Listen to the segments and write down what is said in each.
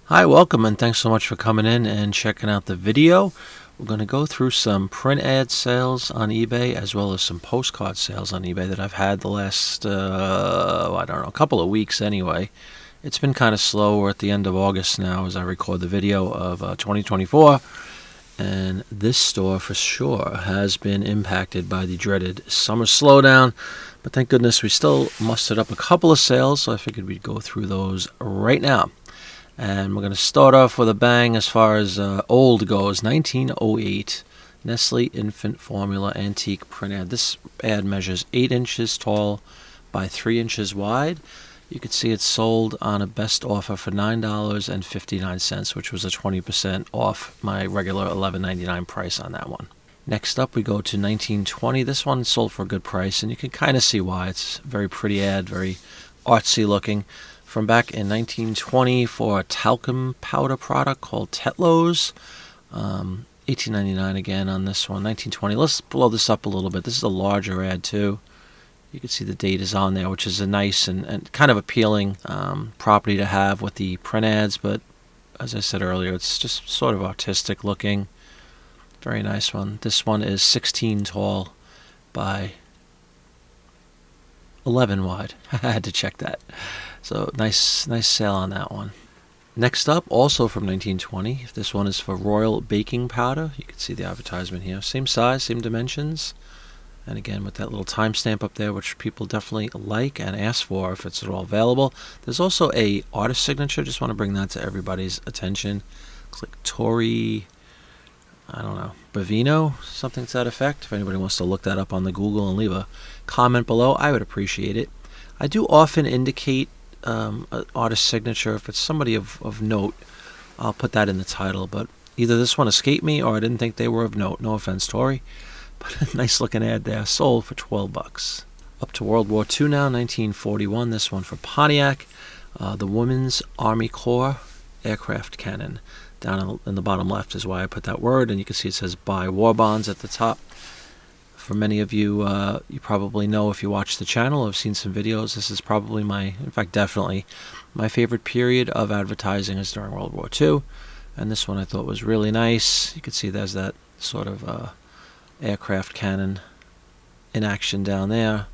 Hi, welcome, and thanks so much for coming in and checking out the video. We're going to go through some print ad sales on eBay as well as some postcard sales on eBay that I've had the last, I don't know, a couple of weeks anyway. It's been kind of slow. We're at the end of August now as I record the video of 2024, and this store for sure has been impacted by the dreaded summer slowdown. But thank goodness we still mustered up a couple of sales, so I figured we'd go through those right now. And we're going to start off with a bang as far as old goes. 1908 Nestle Infant Formula Antique Print Ad. This ad measures 8 inches tall by 3 inches wide. You can see it's sold on a best offer for $9.59, which was a 20% off my regular $11.99 price on that one. Next up, we go to 1920. This one sold for a good price, and you can kind of see why. It's a very pretty ad, very artsy looking. From back in 1920 for a talcum powder product called Tetlo's. $18.99 again on this one. 1920. Let's blow this up a little bit. This is a larger ad too. You can see the date is on there, which is a nice and kind of appealing property to have with the print ads. But as I said earlier, it's just sort of artistic looking. Very nice one. This one is 16 tall by 11 wide. I had to check that. So nice sale on that one. Next up, also from 1920, this one is for Royal Baking Powder. You can see the advertisement here. Same size, same dimensions. And again, with that little timestamp up there, which people definitely like and ask for if it's at all available. There's also a artist signature. Just want to bring that to everybody's attention. Looks like Tori, I don't know, Bavino, something to that effect. If anybody wants to look that up on the Google and leave a comment below, I would appreciate it. I do often indicate an artist signature. If it's somebody of note, I'll put that in the title. But either this one escaped me or I didn't think they were of note. No offense, Tori. But a nice looking ad there. Sold for $12. Up to World War II now, 1941. This one for Pontiac. The Women's Army Corps aircraft cannon. Down in the bottom left is why I put that word. And you can see it says buy war bonds at the top. For many of you, you probably know if you watch the channel, I've seen some videos. This is probably in fact, definitely my favorite period of advertising is during World War II. And this one I thought was really nice. You can see there's that sort of aircraft cannon in action down there.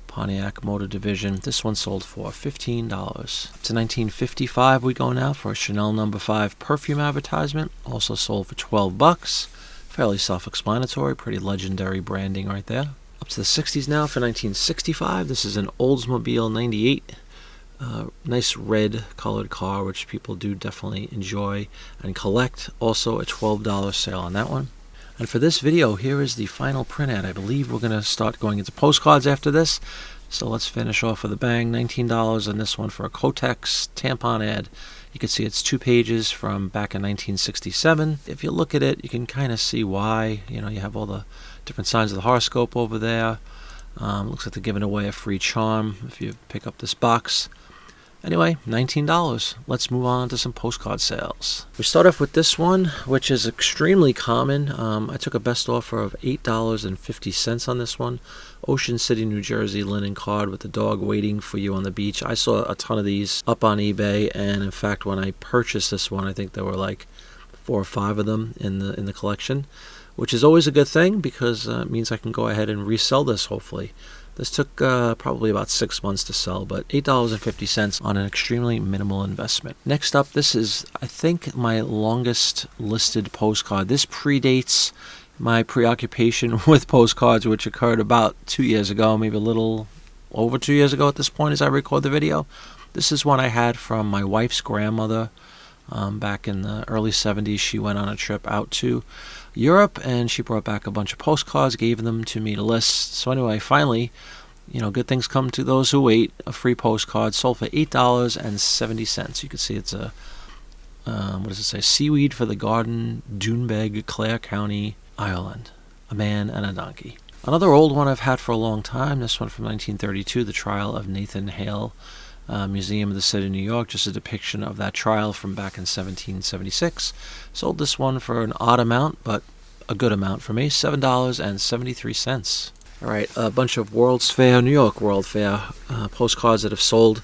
Pontiac Motor Division. This one sold for $15. To 1955 we go now for a Chanel No. 5 perfume advertisement. Also sold for $12. Fairly self-explanatory, pretty legendary branding right there. Up to the 60s now for 1965. This is an Oldsmobile 98. Nice red colored car, which people do definitely enjoy and collect. Also a $12 sale on that one. And for this video, here is the final print ad. I believe we're going to start going into postcards after this. So let's finish off with a bang. $19 on this one for a Kotex tampon ad. You can see it's 2 pages from back in 1967. If you look at it, you can kind of see why. You know, you have all the different signs of the horoscope over there. Looks like they're giving away a free charm if you pick up this box. Anyway, $19. Let's move on to some postcard sales. We start off with this one, which is extremely common. I took a best offer of $8.50 on this one. Ocean City, New Jersey linen card with the dog waiting for you on the beach. I saw a ton of these up on eBay, and in fact, when I purchased this one, I think there were like 4 or 5 of them in the collection, which is always a good thing because it means I can go ahead and resell this hopefully. This took probably about 6 months to sell, but $8.50 on an extremely minimal investment. Next up, this is, I think, my longest listed postcard. This predates my preoccupation with postcards, which occurred about 2 years ago, maybe a little over 2 years ago at this point as I record the video. This is one I had from my wife's grandmother. Back in the early 70s, she went on a trip out to Europe, and she brought back a bunch of postcards, gave them to me to list. So anyway, finally, you know, good things come to those who wait. A free postcard sold for $8.70. You can see it's a, what does it say? Seaweed for the Garden, Doonbeg, Clare County, Ireland. A man and a donkey. Another old one I've had for a long time. This one from 1932, The Trial of Nathan Hale. Museum of the City of New York, just a depiction of that trial from back in 1776. Sold this one for an odd amount, but a good amount for me, $7.73. All right, a bunch of World's Fair, New York World Fair postcards that have sold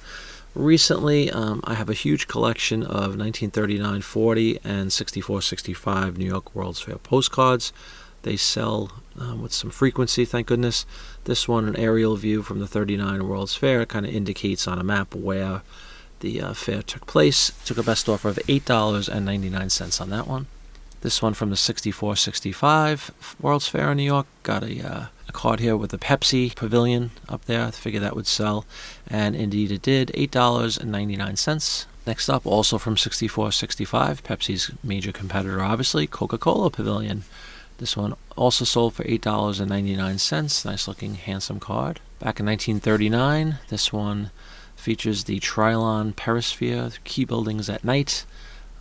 Recently, I have a huge collection of 1939-40 and 64-65 New York World's Fair postcards. They sell with some frequency, thank goodness. This one, an aerial view from the 39 World's Fair, kind of indicates on a map where the fair took place. Took a best offer of $8.99 on that one. This one from the 64-65 World's Fair in New York, got a card here with the Pepsi pavilion up there. I figured that would sell, and indeed it did, $8.99. Next up, also from 64-65, Pepsi's major competitor, obviously, Coca-Cola pavilion. This one also sold for $8.99. Nice looking, handsome card. Back in 1939, this one features the Trilon Perisphere, key buildings at night.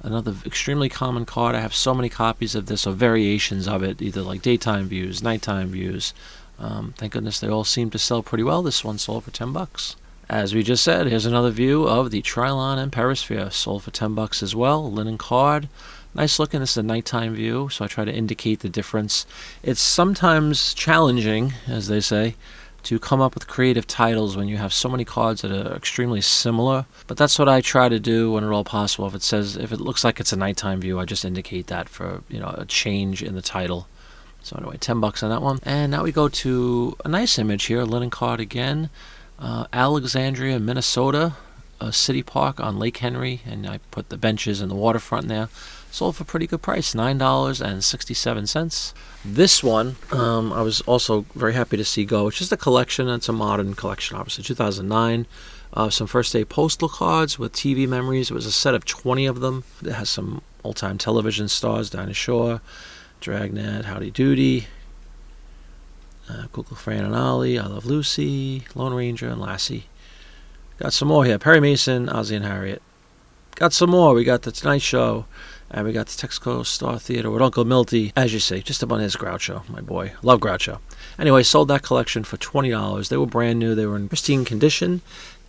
Another extremely common card. I have so many copies of this, or variations of it, either like daytime views, nighttime views. Thank goodness they all seem to sell pretty well. This one sold for $10. As we just said, here's another view of the Trilon and Perisphere, sold for $10 as well. Linen card. Nice looking. This is a nighttime view, so I try to indicate the difference. It's sometimes challenging, as they say, to come up with creative titles when you have so many cards that are extremely similar. But that's what I try to do when at all possible. If it looks like it's a nighttime view, I just indicate that for, a change in the title. So anyway, $10 on that one. And now we go to a nice image here, a linen card again. Alexandria, Minnesota, a city park on Lake Henry, and I put the benches and the waterfront there. Sold for a pretty good price, $9.67. This one, I was also very happy to see go. It's just a collection. It's a modern collection, obviously. 2009. Some first-day postal cards with TV memories. It was a set of 20 of them. It has some old-time television stars, Dinah Shore, Dragnet, Howdy Doody, Google, Fran and Ollie, I Love Lucy, Lone Ranger, and Lassie. Got some more here. Perry Mason, Ozzie and Harriet. Got some more. We got The Tonight Show. And we got the Texaco Star Theater with Uncle Milty. As you say, just about his Groucho, my boy. Love Groucho. Anyway, sold that collection for $20. They were brand new. They were in pristine condition.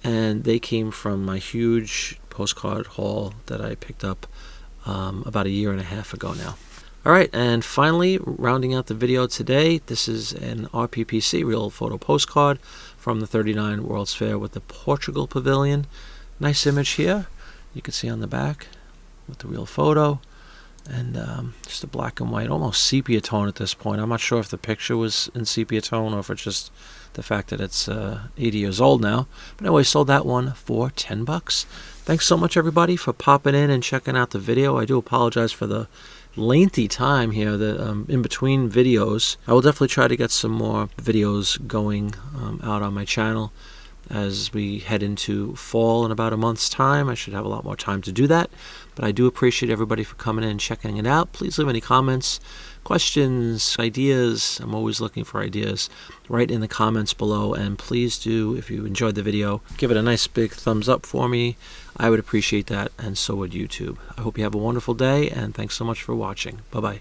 And they came from my huge postcard haul that I picked up about a year and a half ago now. All right, and finally, rounding out the video today, this is an RPPC, real photo postcard, from the 39 World's Fair with the Portugal Pavilion. Nice image here. You can see on the back with the real photo, and just a black and white, almost sepia tone at this point. I'm not sure if the picture was in sepia tone or if it's just the fact that it's 80 years old now. But anyway, sold that one for $10. Thanks so much, everybody, for popping in and checking out the video. I do apologize for the lengthy time here in between videos. I will definitely try to get some more videos going out on my channel as we head into fall in about a month's time. I should have a lot more time to do that. But I do appreciate everybody for coming in and checking it out. Please leave any comments, questions, ideas. I'm always looking for ideas. Write in the comments below. And please do, if you enjoyed the video, give it a nice big thumbs up for me. I would appreciate that, and so would YouTube. I hope you have a wonderful day, and thanks so much for watching. Bye-bye.